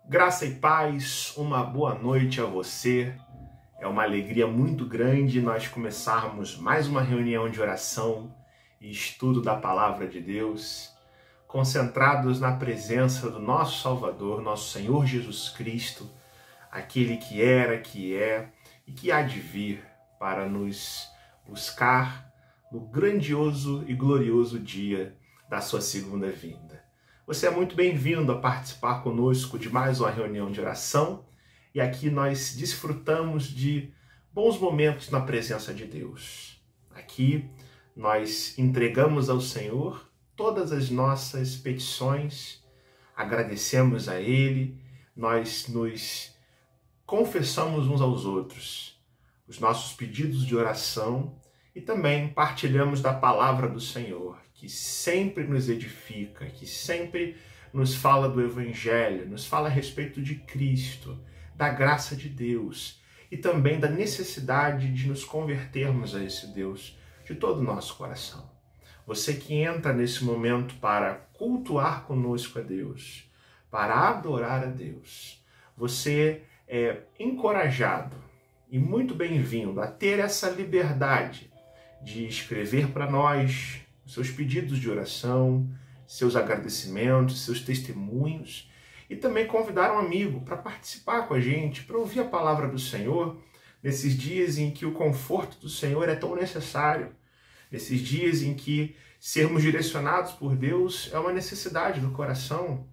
Graça e paz, uma boa noite a você. É uma alegria muito grande nós começarmos mais uma reunião de oração e estudo da Palavra de Deus, concentrados na presença do nosso Salvador, nosso Senhor Jesus Cristo, aquele que era, que é e que há de vir para nos buscar no grandioso e glorioso dia da sua segunda vinda. Você é muito bem-vindo a participar conosco de mais uma reunião de oração e aqui nós desfrutamos de bons momentos na presença de Deus. Aqui nós entregamos ao Senhor todas as nossas petições, agradecemos a Ele, nós nos confessamos uns aos outros os nossos pedidos de oração e também partilhamos da palavra do Senhor, que sempre nos edifica, que sempre nos fala do Evangelho, nos fala a respeito de Cristo, da graça de Deus e também da necessidade de nos convertermos a esse Deus de todo o nosso coração. Você que entra nesse momento para cultuar conosco a Deus, para adorar a Deus, você é encorajado e muito bem-vindo a ter essa liberdade de escrever para nós seus pedidos de oração, seus agradecimentos, seus testemunhos e também convidar um amigo para participar com a gente, para ouvir a palavra do Senhor nesses dias em que o conforto do Senhor é tão necessário, nesses dias em que sermos direcionados por Deus é uma necessidade do coração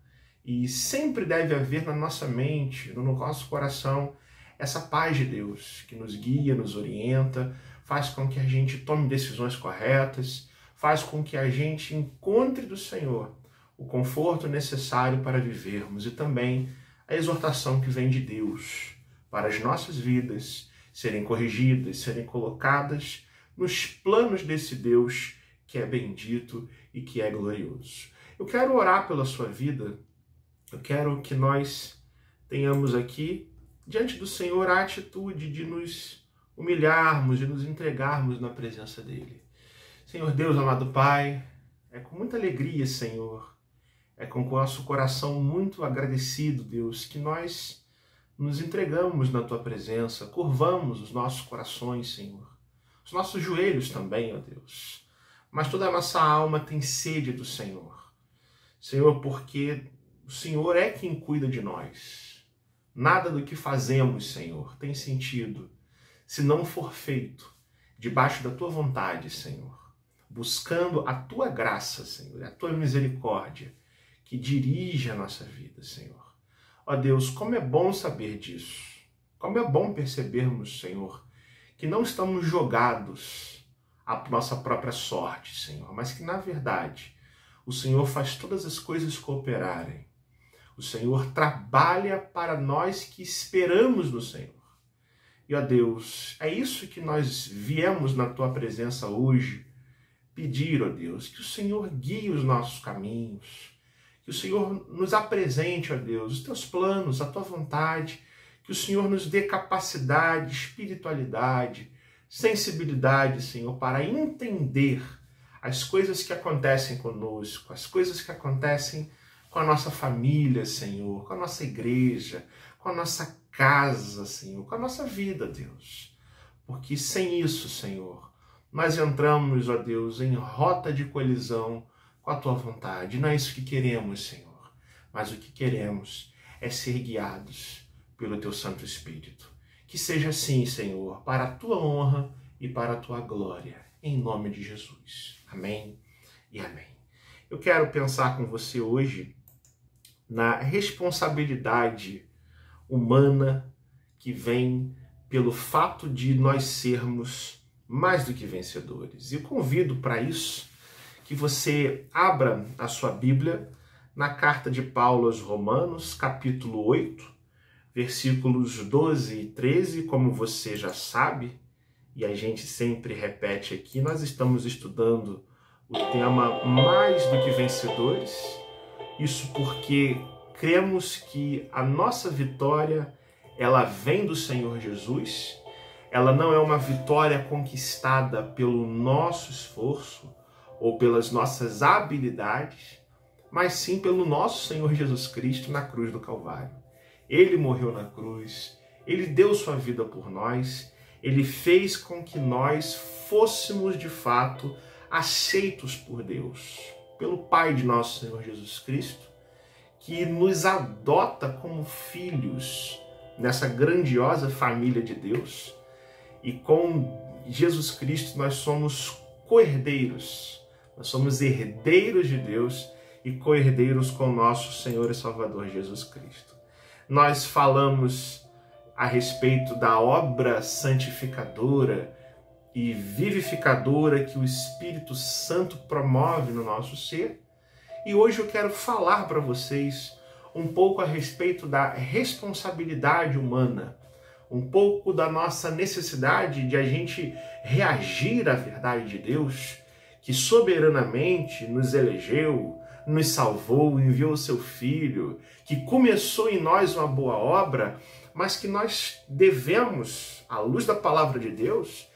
e sempre deve haver na nossa mente, no nosso coração, essa paz de Deus que nos guia, nos orienta, faz com que a gente tome decisões corretas, faz com que a gente encontre do Senhor o conforto necessário para vivermos e também a exortação que vem de Deus para as nossas vidas serem corrigidas, serem colocadas nos planos desse Deus que é bendito e que é glorioso. Eu quero orar pela sua vida, eu quero que nós tenhamos aqui diante do Senhor a atitude de nos humilharmos, de nos entregarmos na presença dEle. Senhor Deus, amado Pai, é com muita alegria, Senhor, é com o nosso coração muito agradecido, Deus, que nós nos entregamos na Tua presença, curvamos os nossos corações, Senhor, os nossos joelhos também, ó Deus, mas toda a nossa alma tem sede do Senhor. Senhor, porque o Senhor é quem cuida de nós. Nada do que fazemos, Senhor, tem sentido se não for feito debaixo da Tua vontade, Senhor, buscando a Tua graça, Senhor, a Tua misericórdia, que dirige a nossa vida, Senhor. Ó Deus, como é bom saber disso, como é bom percebermos, Senhor, que não estamos jogados à nossa própria sorte, Senhor, mas que, na verdade, o Senhor faz todas as coisas cooperarem. O Senhor trabalha para nós que esperamos no Senhor. E, ó Deus, é isso que nós viemos na Tua presença hoje, pedir, ó Deus, que o Senhor guie os nossos caminhos, que o Senhor nos apresente, ó Deus, os Teus planos, a Tua vontade, que o Senhor nos dê capacidade, espiritualidade, sensibilidade, Senhor, para entender as coisas que acontecem conosco, as coisas que acontecem com a nossa família, Senhor, com a nossa igreja, com a nossa casa, Senhor, com a nossa vida, Deus. Porque sem isso, Senhor, nós entramos, ó Deus, em rota de colisão com a Tua vontade. Não é isso que queremos, Senhor, mas o que queremos é ser guiados pelo Teu Santo Espírito. Que seja assim, Senhor, para a Tua honra e para a Tua glória, em nome de Jesus. Amém e amém. Eu quero pensar com você hoje na responsabilidade humana que vem pelo fato de nós sermos mais do que vencedores. E eu convido para isso que você abra a sua Bíblia na carta de Paulo aos Romanos, capítulo 8, versículos 12 e 13, como você já sabe, e a gente sempre repete aqui, nós estamos estudando o tema mais do que vencedores, isso porque cremos que a nossa vitória, ela vem do Senhor Jesus, ela não é uma vitória conquistada pelo nosso esforço ou pelas nossas habilidades, mas sim pelo nosso Senhor Jesus Cristo na cruz do Calvário. Ele morreu na cruz, ele deu sua vida por nós, ele fez com que nós fôssemos de fato aceitos por Deus, pelo Pai de nosso Senhor Jesus Cristo, que nos adota como filhos nessa grandiosa família de Deus. E com Jesus Cristo nós somos co-herdeiros, nós somos herdeiros de Deus e co-herdeiros com nosso Senhor e Salvador Jesus Cristo. Nós falamos a respeito da obra santificadora e vivificadora que o Espírito Santo promove no nosso ser. E hoje eu quero falar para vocês um pouco a respeito da responsabilidade humana, um pouco da nossa necessidade de a gente reagir à verdade de Deus, que soberanamente nos elegeu, nos salvou, enviou o seu Filho, que começou em nós uma boa obra, mas que nós devemos, à luz da palavra de Deus,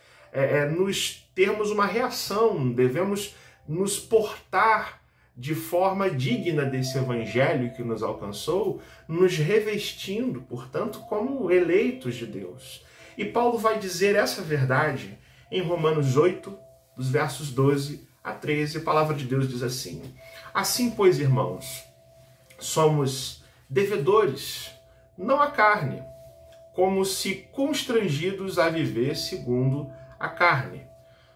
nos termos uma reação, devemos nos portar de forma digna desse evangelho que nos alcançou, nos revestindo, portanto, como eleitos de Deus. E Paulo vai dizer essa verdade em Romanos 8, dos versos 12 a 13, a palavra de Deus diz assim: assim, pois, irmãos, somos devedores, não à carne, como se constrangidos a viver segundo a carne.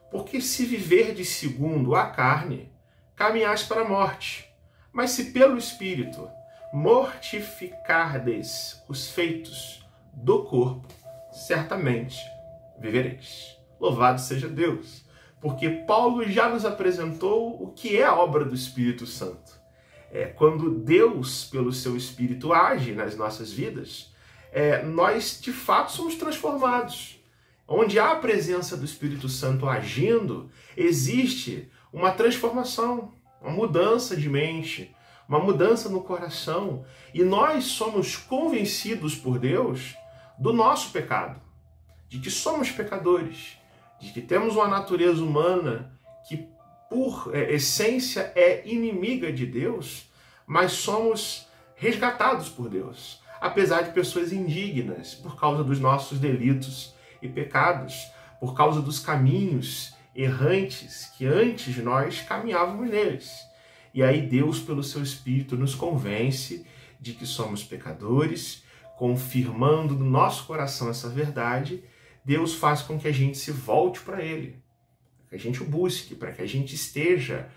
Porque se viverdes segundo a carne, caminhais para a morte. Mas se pelo Espírito mortificardes os feitos do corpo, certamente vivereis. Louvado seja Deus! Porque Paulo já nos apresentou o que é a obra do Espírito Santo. Quando Deus, pelo seu Espírito, age nas nossas vidas, nós de fato somos transformados. Onde há a presença do Espírito Santo agindo, existe uma transformação, uma mudança de mente, uma mudança no coração. E nós somos convencidos por Deus do nosso pecado, de que somos pecadores, de que temos uma natureza humana que, por essência, é inimiga de Deus, mas somos resgatados por Deus, apesar de pessoas indignas, por causa dos nossos delitos e pecados, por causa dos caminhos errantes que antes nós caminhávamos neles. E aí Deus, pelo seu Espírito, nos convence de que somos pecadores, confirmando no nosso coração essa verdade. Deus faz com que a gente se volte para Ele, que a gente o busque, para que a gente esteja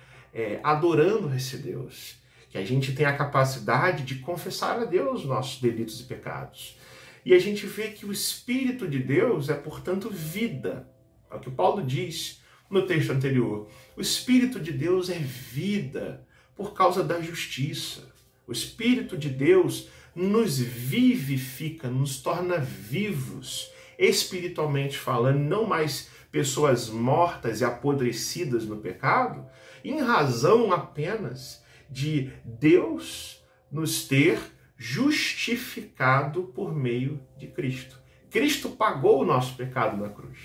adorando esse Deus, que a gente tenha a capacidade de confessar a Deus os nossos delitos e pecados. E a gente vê que o Espírito de Deus é, portanto, vida. É o que Paulo diz no texto anterior. O Espírito de Deus é vida por causa da justiça. O Espírito de Deus nos vivifica, nos torna vivos, espiritualmente falando, não mais pessoas mortas e apodrecidas no pecado, em razão apenas de Deus nos ter justificado por meio de Cristo. Cristo pagou o nosso pecado na cruz.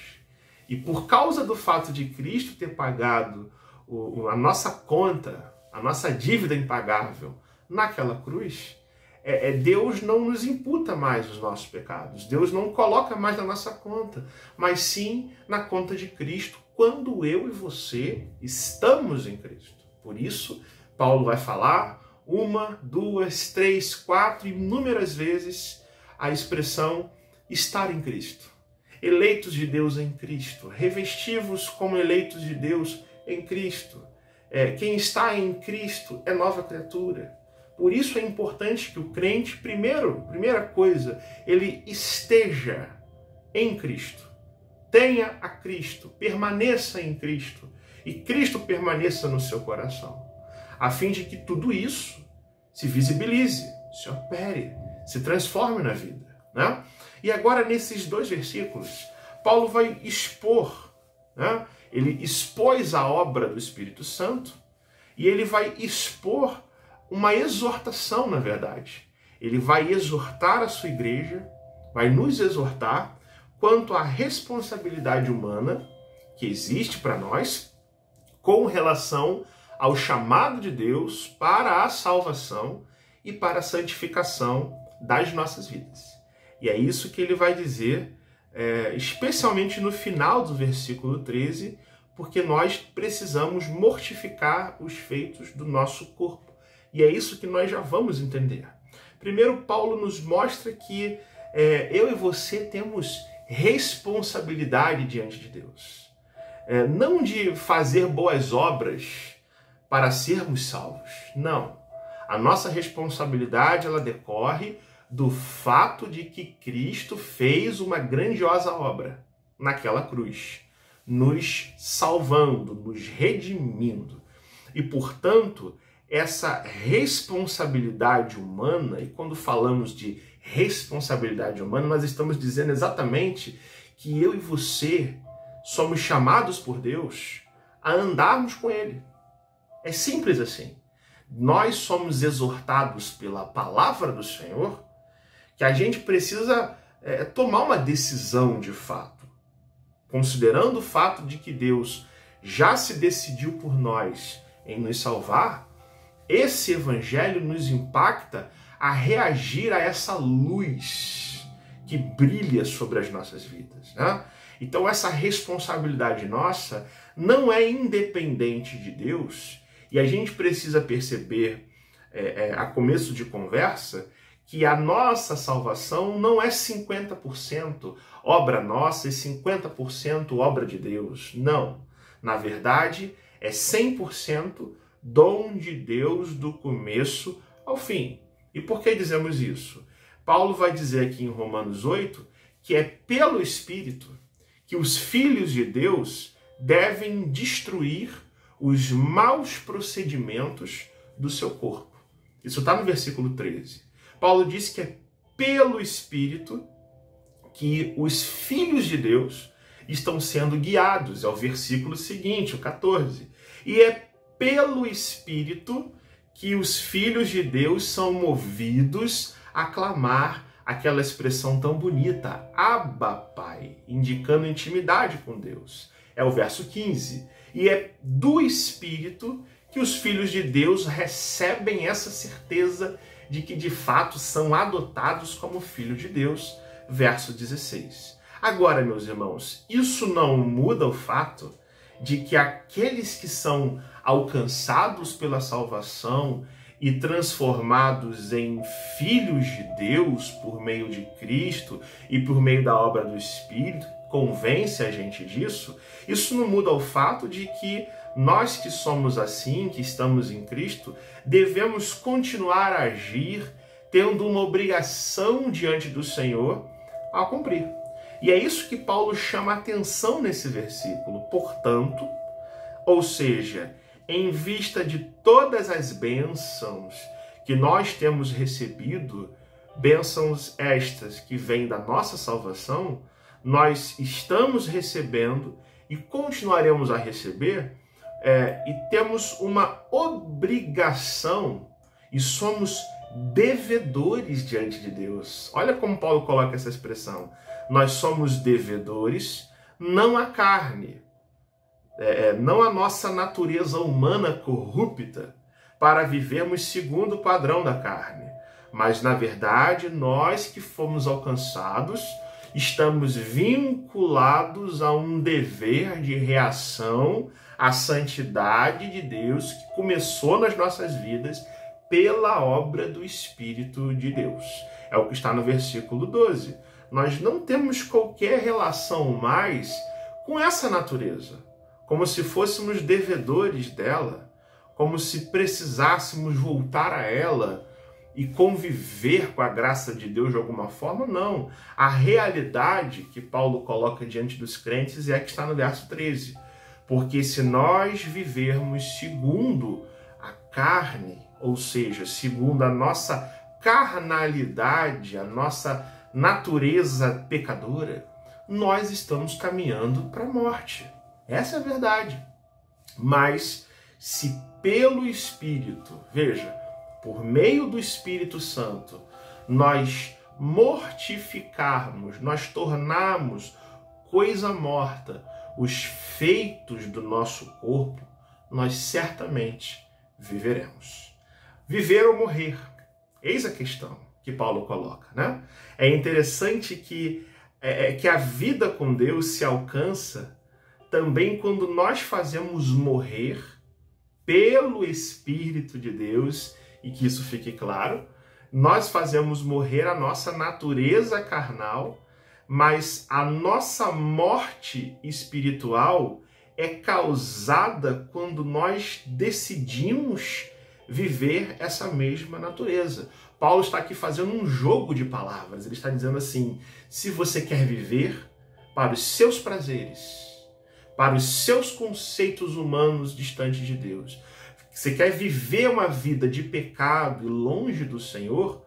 E por causa do fato de Cristo ter pagado a nossa conta, a nossa dívida impagável naquela cruz, Deus não nos imputa mais os nossos pecados. Deus não coloca mais na nossa conta, mas sim na conta de Cristo, quando eu e você estamos em Cristo. Por isso, Paulo vai falar 1, 2, 3, 4, inúmeras vezes a expressão estar em Cristo. Eleitos de Deus em Cristo, revestivos como eleitos de Deus em Cristo. Quem está em Cristo é nova criatura. Por isso é importante que o crente, primeira coisa, ele esteja em Cristo. Tenha a Cristo, permaneça em Cristo e Cristo permaneça no seu coração, a fim de que tudo isso se visibilize, se opere, se transforme na vida, né? E agora, nesses 2 versículos, Paulo vai expor, né? Ele expôs a obra do Espírito Santo e ele vai expor uma exortação, na verdade. Ele vai exortar a sua igreja, vai nos exortar quanto à responsabilidade humana que existe para nós com relação ao chamado de Deus para a salvação e para a santificação das nossas vidas. E é isso que ele vai dizer, especialmente no final do versículo 13, porque nós precisamos mortificar os feitos do nosso corpo. E é isso que nós já vamos entender. Primeiro, Paulo nos mostra que eu e você temos responsabilidade diante de Deus. Não de fazer boas obras para sermos salvos. Não. A nossa responsabilidade, ela decorre do fato de que Cristo fez uma grandiosa obra naquela cruz, nos salvando, nos redimindo. E, portanto, essa responsabilidade humana, e quando falamos de responsabilidade humana, nós estamos dizendo exatamente que eu e você somos chamados por Deus a andarmos com Ele. É simples assim. Nós somos exortados pela palavra do Senhor que a gente precisa tomar uma decisão de fato, considerando o fato de que Deus já se decidiu por nós em nos salvar. Esse evangelho nos impacta a reagir a essa luz que brilha sobre as nossas vidas, né? Então essa responsabilidade nossa não é independente de Deus, e a gente precisa perceber, a começo de conversa, que a nossa salvação não é 50% obra nossa e 50% obra de Deus. Não. Na verdade, é 100% dom de Deus do começo ao fim. E por que dizemos isso? Paulo vai dizer aqui em Romanos 8 que é pelo Espírito que os filhos de Deus devem destruir os maus procedimentos do seu corpo. Isso está no versículo 13. Paulo diz que é pelo Espírito que os filhos de Deus estão sendo guiados. É o versículo seguinte, o 14. E é pelo Espírito que os filhos de Deus são movidos a clamar aquela expressão tão bonita, Abba, Pai, indicando intimidade com Deus. É o verso 15. E é do Espírito que os filhos de Deus recebem essa certeza de que de fato são adotados como filho de Deus. Verso 16. Agora, meus irmãos, isso não muda o fato de que aqueles que são alcançados pela salvação e transformados em filhos de Deus por meio de Cristo e por meio da obra do Espírito, convence a gente disso. Isso não muda o fato de que nós que somos assim, que estamos em Cristo, devemos continuar a agir tendo uma obrigação diante do Senhor a cumprir. E é isso que Paulo chama a atenção nesse versículo. Portanto, ou seja, em vista de todas as bênçãos que nós temos recebido, bênçãos estas que vêm da nossa salvação, nós estamos recebendo e continuaremos a receber, e temos uma obrigação e somos devedores diante de Deus. Olha como Paulo coloca essa expressão. Nós somos devedores, não à carne, não à nossa natureza humana corrupta, para vivermos segundo o padrão da carne. Mas, na verdade, nós que fomos alcançados, estamos vinculados a um dever de reação à santidade de Deus que começou nas nossas vidas pela obra do Espírito de Deus. É o que está no versículo 12. Nós não temos qualquer relação mais com essa natureza, como se fôssemos devedores dela, como se precisássemos voltar a ela e conviver com a graça de Deus de alguma forma. Não. A realidade que Paulo coloca diante dos crentes é a que está no verso 13. Porque se nós vivermos segundo a carne, ou seja, segundo a nossa carnalidade, a nossa natureza pecadora, nós estamos caminhando para a morte. Essa é a verdade. Mas se pelo Espírito, veja, por meio do Espírito Santo, nós mortificarmos, nós tornarmos coisa morta os feitos do nosso corpo, nós certamente viveremos. Viver ou morrer? Eis a questão que Paulo coloca, né? É interessante que a vida com Deus se alcança também quando nós fazemos morrer pelo Espírito de Deus, e que isso fique claro, nós fazemos morrer a nossa natureza carnal, mas a nossa morte espiritual é causada quando nós decidimos viver essa mesma natureza. Paulo está aqui fazendo um jogo de palavras. Ele está dizendo assim: se você quer viver para os seus prazeres, para os seus conceitos humanos distantes de Deus, você quer viver uma vida de pecado e longe do Senhor,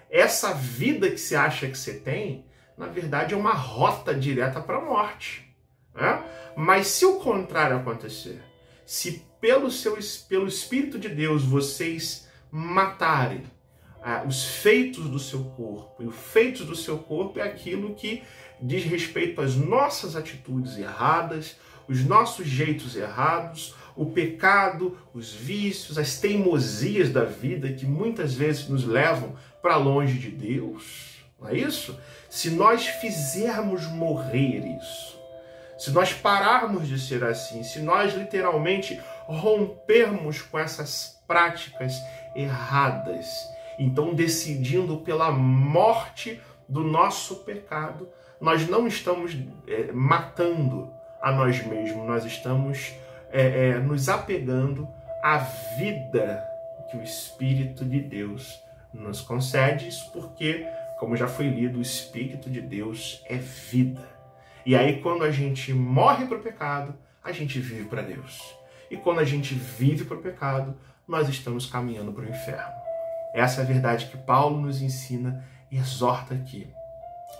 essa vida que você acha que você tem, na verdade é uma rota direta para a morte, né? Mas se o contrário acontecer, se pelo Espírito de Deus vocês matarem os feitos do seu corpo, e os feitos do seu corpo é aquilo que diz respeito às nossas atitudes erradas, os nossos jeitos errados, o pecado, os vícios, as teimosias da vida que muitas vezes nos levam para longe de Deus, não é isso? Se nós fizermos morrer isso, se nós pararmos de ser assim, se nós literalmente rompermos com essas práticas erradas, então decidindo pela morte do nosso pecado, nós não estamos matando a nós mesmos, nós estamos nos apegando à vida que o Espírito de Deus nos concede. Isso porque, como já foi lido, o Espírito de Deus é vida. E aí, quando a gente morre para o pecado, a gente vive para Deus. E quando a gente vive para o pecado, nós estamos caminhando para o inferno. Essa é a verdade que Paulo nos ensina e exorta aqui.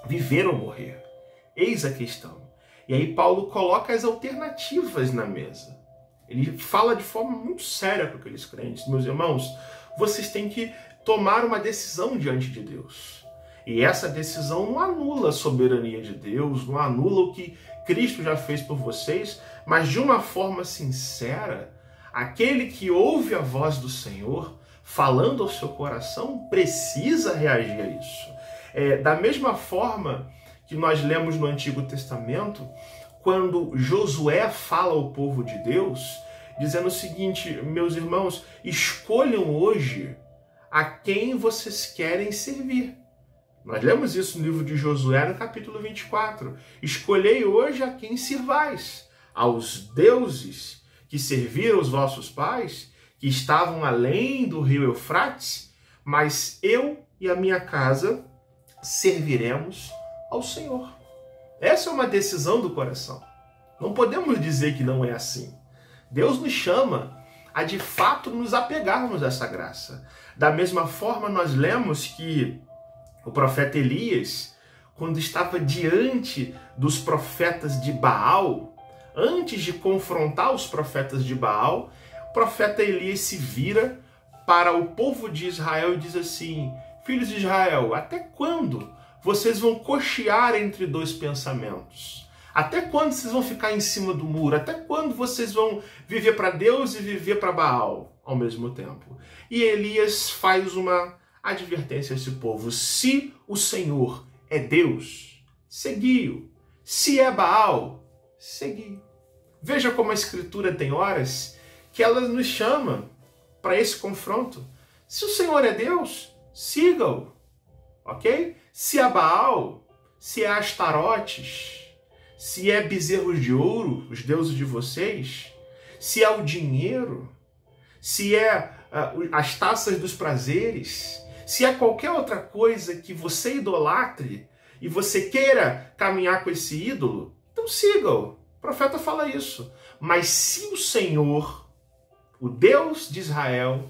Viver ou morrer? Eis a questão. E aí Paulo coloca as alternativas na mesa. Ele fala de forma muito séria para aqueles crentes. Meus irmãos, vocês têm que tomar uma decisão diante de Deus. E essa decisão não anula a soberania de Deus, não anula o que Cristo já fez por vocês, mas de uma forma sincera, aquele que ouve a voz do Senhor falando ao seu coração precisa reagir a isso. Da mesma forma que nós lemos no Antigo Testamento, quando Josué fala ao povo de Deus, dizendo o seguinte: meus irmãos, escolham hoje a quem vocês querem servir. Nós lemos isso no livro de Josué, no capítulo 24. Escolhei hoje a quem sirvais, aos deuses que serviram os vossos pais, que estavam além do rio Eufrates, mas eu e a minha casa serviremos ao Senhor. Essa é uma decisão do coração. Não podemos dizer que não é assim. Deus nos chama a de fato nos apegarmos a essa graça. Da mesma forma, nós lemos que o profeta Elias, quando estava diante dos profetas de Baal, antes de confrontar os profetas de Baal, o profeta Elias se vira para o povo de Israel e diz assim: filhos de Israel, até quando vocês vão cochear entre dois pensamentos? Até quando vocês vão ficar em cima do muro? Até quando vocês vão viver para Deus e viver para Baal ao mesmo tempo? E Elias faz uma advertência a esse povo: se o Senhor é Deus, segui-o. Se é Baal, segui-o. Veja como a Escritura tem horas que ela nos chama para esse confronto. Se o Senhor é Deus, siga-o, ok? Se é Baal, se é Astarotes, se é bezerros de ouro, os deuses de vocês, se é o dinheiro, se é as taças dos prazeres, se é qualquer outra coisa que você idolatre e você queira caminhar com esse ídolo, então siga-o. O profeta fala isso. Mas se o Senhor, o Deus de Israel,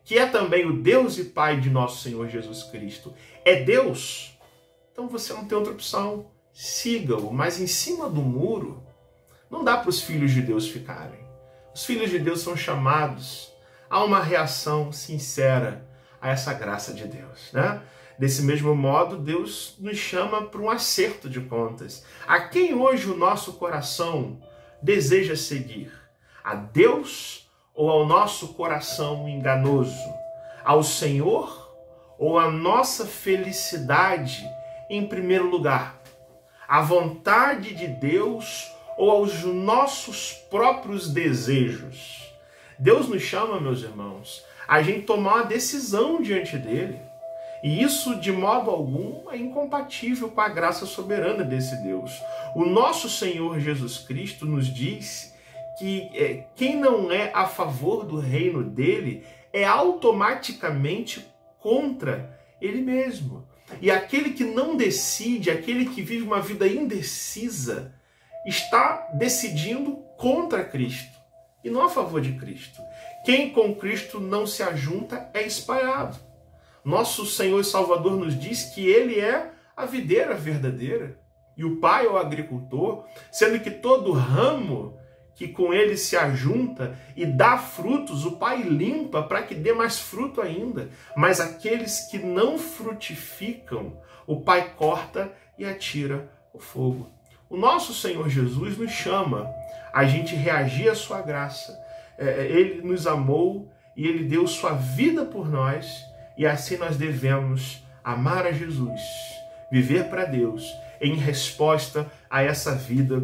que é também o Deus e Pai de nosso Senhor Jesus Cristo, é Deus, então você não tem outra opção. Siga-o, mas em cima do muro não dá para os filhos de Deus ficarem. Os filhos de Deus são chamados a uma reação sincera a essa graça de Deus, né? Desse mesmo modo, Deus nos chama para um acerto de contas. A quem hoje o nosso coração deseja seguir? A Deus ou ao nosso coração enganoso? Ao Senhor ou a nossa felicidade em primeiro lugar? A vontade de Deus ou aos nossos próprios desejos? Deus nos chama, meus irmãos, a gente tomar uma decisão diante dele. E isso, de modo algum, é incompatível com a graça soberana desse Deus. O nosso Senhor Jesus Cristo nos diz que quem não é a favor do reino dele é automaticamente contra ele mesmo. E aquele que não decide, aquele que vive uma vida indecisa, está decidindo contra Cristo e não a favor de Cristo. Quem com Cristo não se ajunta é espalhado. Nosso Senhor e Salvador nos diz que ele é a videira verdadeira e o Pai é o agricultor, sendo que todo ramo que com ele se ajunta e dá frutos, o Pai limpa para que dê mais fruto ainda. Mas aqueles que não frutificam, o Pai corta e atira o fogo. O nosso Senhor Jesus nos chama a gente reagir à sua graça. Ele nos amou e ele deu sua vida por nós, e assim nós devemos amar a Jesus, viver para Deus, em resposta a essa vida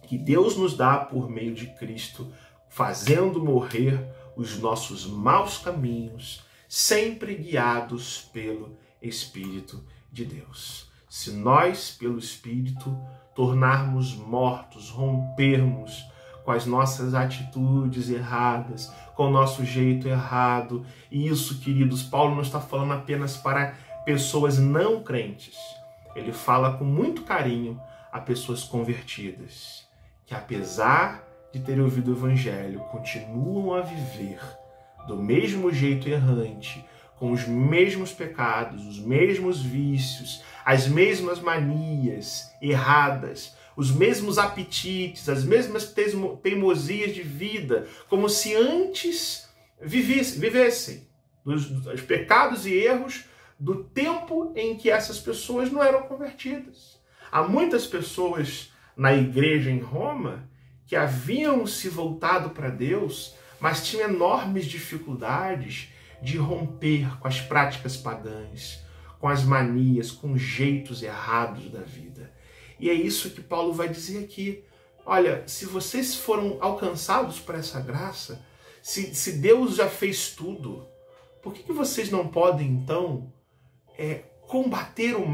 que Deus nos dá por meio de Cristo, fazendo morrer os nossos maus caminhos, sempre guiados pelo Espírito de Deus. Se nós, pelo Espírito, tornarmos mortos, rompermos com as nossas atitudes erradas, com o nosso jeito errado, e isso, queridos, Paulo não está falando apenas para pessoas não crentes. Ele fala com muito carinho a pessoas convertidas, que apesar de terem ouvido o Evangelho, continuam a viver do mesmo jeito errante, com os mesmos pecados, os mesmos vícios, as mesmas manias erradas, os mesmos apetites, as mesmas teimosias de vida, como se antes vivessem os pecados e erros do tempo em que essas pessoas não eram convertidas. Há muitas pessoas na igreja em Roma que haviam se voltado para Deus, mas tinham enormes dificuldades de romper com as práticas pagãs, com as manias, com os jeitos errados da vida. E é isso que Paulo vai dizer aqui. Olha, se vocês foram alcançados por essa graça, se Deus já fez tudo, por que vocês não podem, então, combater o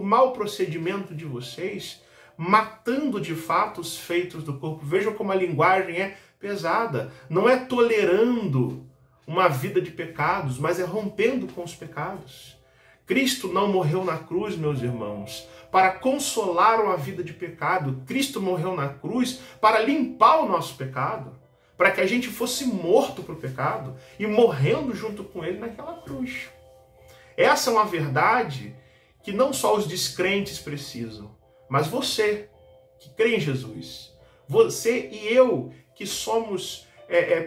mau procedimento de vocês, matando de fato os feitos do corpo? Vejam como a linguagem é pesada. Não é tolerando uma vida de pecados, mas é rompendo com os pecados. Cristo não morreu na cruz, meus irmãos, para consolar uma vida de pecado. Cristo morreu na cruz para limpar o nosso pecado, para que a gente fosse morto para o pecado e morrendo junto com ele naquela cruz. Essa é uma verdade que não só os descrentes precisam, mas você que crê em Jesus, você e eu que somos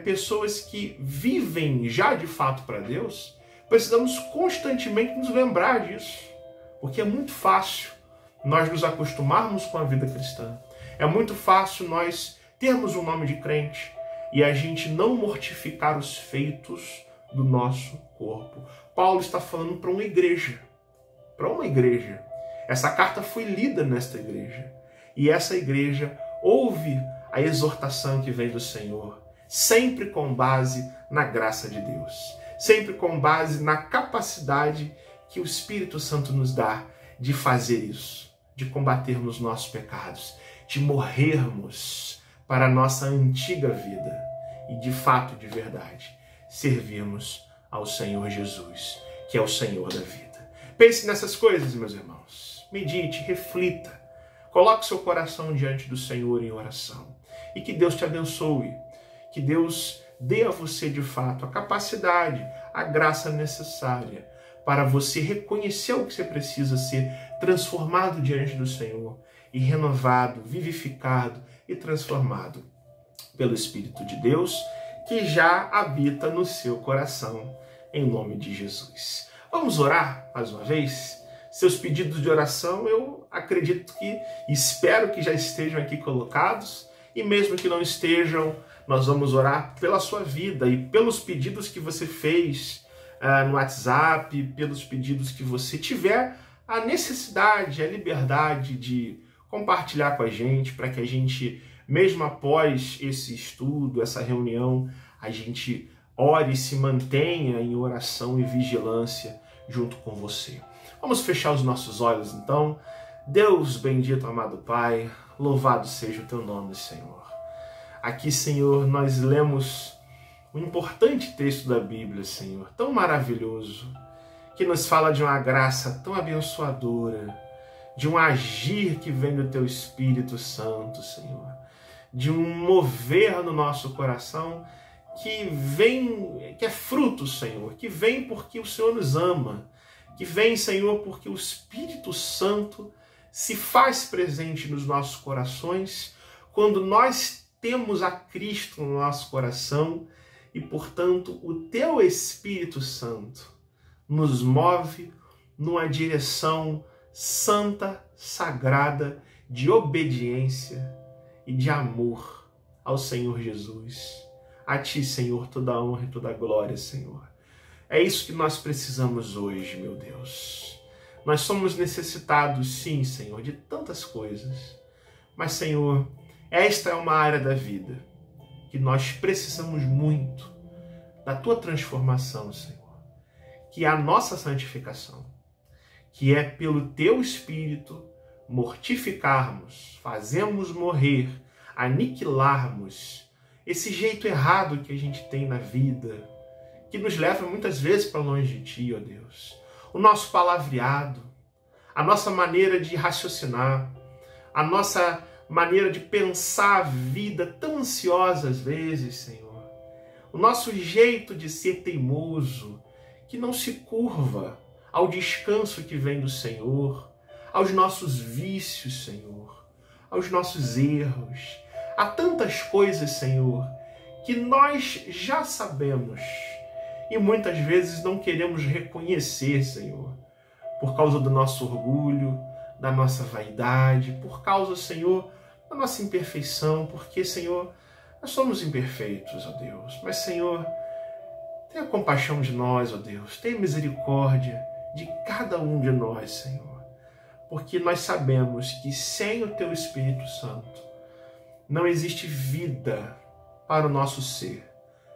pessoas que vivem já de fato para Deus, precisamos constantemente nos lembrar disso, porque é muito fácil nós nos acostumarmos com a vida cristã, é muito fácil nós termos um nome de crente e a gente não mortificar os feitos do nosso corpo. Paulo está falando para uma igreja. Essa carta foi lida nesta igreja. E essa igreja ouve a exortação que vem do Senhor, sempre com base na graça de Deus, sempre com base na capacidade que o Espírito Santo nos dá de fazer isso, de combatermos nossos pecados, de morrermos para a nossa antiga vida e, de fato, de verdade, servirmos ao Senhor Jesus, que é o Senhor da vida. Pense nessas coisas, meus irmãos. Medite, reflita. Coloque seu coração diante do Senhor em oração. E que Deus te abençoe. Que Deus dê a você, de fato, a capacidade, a graça necessária para você reconhecer o que você precisa ser transformado diante do Senhor e renovado, vivificado e transformado pelo Espírito de Deus que já habita no seu coração, em nome de Jesus. Vamos orar mais uma vez? Seus pedidos de oração eu acredito que, espero que já estejam aqui colocados, e mesmo que não estejam, nós vamos orar pela sua vida e pelos pedidos que você fez no WhatsApp, pelos pedidos que você tiver a necessidade, a liberdade de compartilhar com a gente, para que a gente, mesmo após esse estudo, essa reunião, a gente ore e se mantenha em oração e vigilância junto com você. Vamos fechar os nossos olhos então. Deus bendito, amado Pai, louvado seja o teu nome, Senhor. Aqui, Senhor, nós lemos um importante texto da Bíblia, Senhor, tão maravilhoso, que nos fala de uma graça tão abençoadora, de um agir que vem do teu Espírito Santo, Senhor, de um mover no nosso coração que é fruto, Senhor, que vem porque o Senhor nos ama, que vem, Senhor, porque o Espírito Santo se faz presente nos nossos corações quando nós temos a Cristo no nosso coração e, portanto, o teu Espírito Santo nos move numa direção santa, sagrada, de obediência e de amor ao Senhor Jesus. A ti, Senhor, toda a honra e toda a glória, Senhor. É isso que nós precisamos hoje, meu Deus. Nós somos necessitados, sim, Senhor, de tantas coisas. Mas, Senhor, esta é uma área da vida que nós precisamos muito da tua transformação, Senhor. Que é a nossa santificação. Que é pelo teu Espírito mortificarmos, fazermos morrer, aniquilarmos esse jeito errado que a gente tem na vida, que nos leva muitas vezes para longe de ti, ó Deus. O nosso palavreado, a nossa maneira de raciocinar, a nossa maneira de pensar a vida tão ansiosa às vezes, Senhor. O nosso jeito de ser teimoso, que não se curva ao descanso que vem do Senhor, aos nossos vícios, Senhor, aos nossos erros. Há tantas coisas, Senhor, que nós já sabemos e muitas vezes não queremos reconhecer, Senhor, por causa do nosso orgulho, da nossa vaidade, por causa, Senhor, da nossa imperfeição, porque, Senhor, nós somos imperfeitos, ó Deus. Mas, Senhor, tenha compaixão de nós, ó Deus, tenha misericórdia de cada um de nós, Senhor, porque nós sabemos que sem o teu Espírito Santo não existe vida para o nosso ser,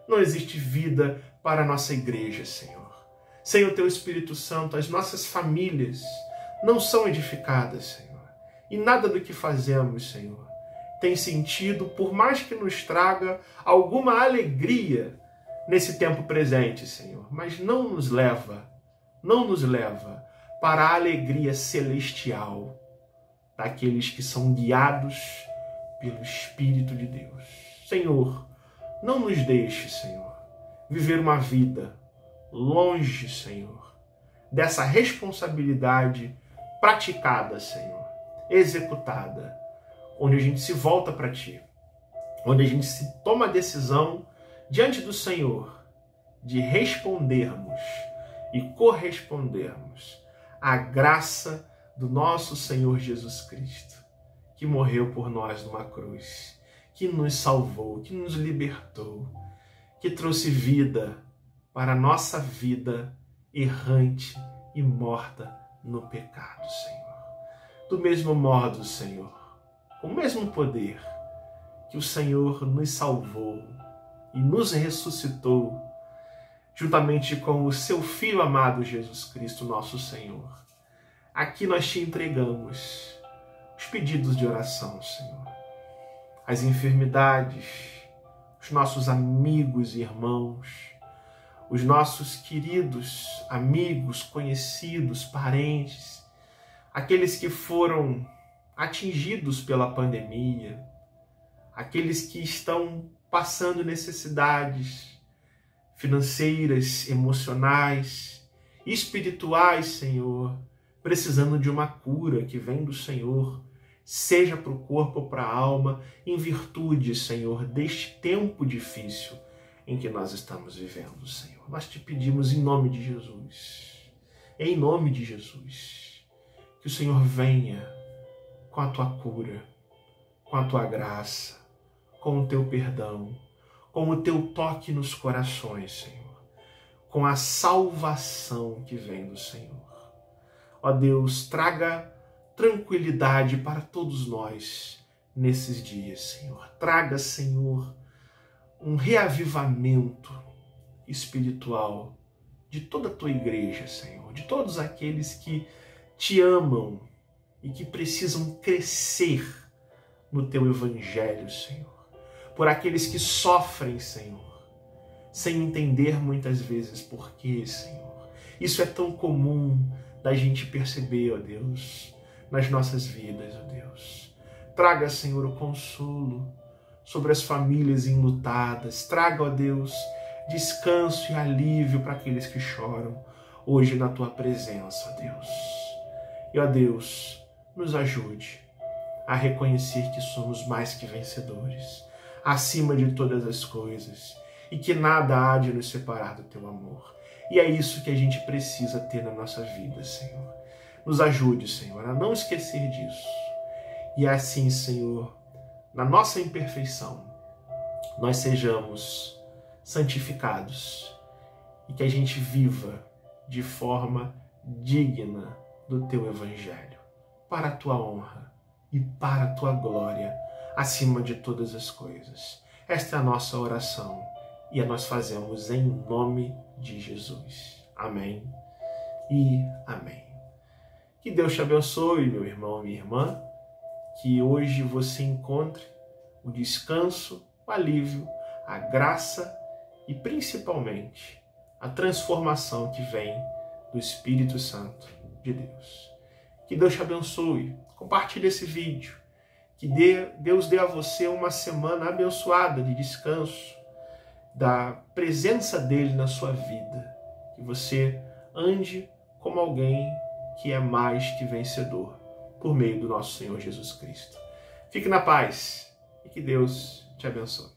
não existe vida para a nossa igreja, Senhor. Sem o teu Espírito Santo, as nossas famílias não são edificadas, Senhor, e nada do que fazemos, Senhor, tem sentido, por mais que nos traga alguma alegria nesse tempo presente, Senhor, mas não nos leva para a alegria celestial daqueles que são guiados pelo Espírito de Deus. Senhor, não nos deixe, Senhor, viver uma vida longe, Senhor, dessa responsabilidade praticada, Senhor, executada, onde a gente se volta para Ti, onde a gente se toma a decisão diante do Senhor de respondermos e correspondermos à graça do nosso Senhor Jesus Cristo, que morreu por nós numa cruz, que nos salvou, que nos libertou, que trouxe vida para a nossa vida errante e morta no pecado, Senhor. Do mesmo modo, Senhor, com o mesmo poder que o Senhor nos salvou e nos ressuscitou, juntamente com o seu Filho amado Jesus Cristo, nosso Senhor, aqui nós te entregamos os pedidos de oração, Senhor, as enfermidades, os nossos amigos e irmãos, os nossos queridos amigos, conhecidos, parentes, aqueles que foram atingidos pela pandemia, aqueles que estão passando necessidades financeiras, emocionais, espirituais, Senhor, precisando de uma cura que vem do Senhor, seja para o corpo ou para a alma, em virtude, Senhor, deste tempo difícil em que nós estamos vivendo, Senhor. Nós te pedimos em nome de Jesus, que o Senhor venha com a tua cura, com a tua graça, com o teu perdão, com o teu toque nos corações, Senhor, com a salvação que vem do Senhor. Ó Deus, traga tranquilidade para todos nós nesses dias, Senhor. Traga, Senhor, um reavivamento espiritual de toda a tua igreja, Senhor, de todos aqueles que te amam e que precisam crescer no teu evangelho, Senhor. Por aqueles que sofrem, Senhor, sem entender muitas vezes por quê, Senhor. Isso é tão comum da gente perceber, ó Deus, nas nossas vidas, ó Deus. Traga, Senhor, o consolo sobre as famílias enlutadas. Traga, ó Deus, descanso e alívio para aqueles que choram hoje na tua presença, ó Deus. E, ó Deus, nos ajude a reconhecer que somos mais que vencedores, acima de todas as coisas, e que nada há de nos separar do teu amor. E é isso que a gente precisa ter na nossa vida, Senhor. Nos ajude, Senhor, a não esquecer disso. E assim, Senhor, na nossa imperfeição, nós sejamos santificados e que a gente viva de forma digna do teu evangelho, para a tua honra e para a tua glória, acima de todas as coisas. Esta é a nossa oração e a nós fazemos em nome de Jesus. Amém e amém. Que Deus te abençoe, meu irmão, minha irmã, que hoje você encontre o descanso, o alívio, a graça e principalmente a transformação que vem do Espírito Santo de Deus. Que Deus te abençoe. Compartilhe esse vídeo. Que Deus dê a você uma semana abençoada de descanso, da presença dele na sua vida. Que você ande como alguém que é mais que vencedor por meio do nosso Senhor Jesus Cristo. Fique na paz e que Deus te abençoe.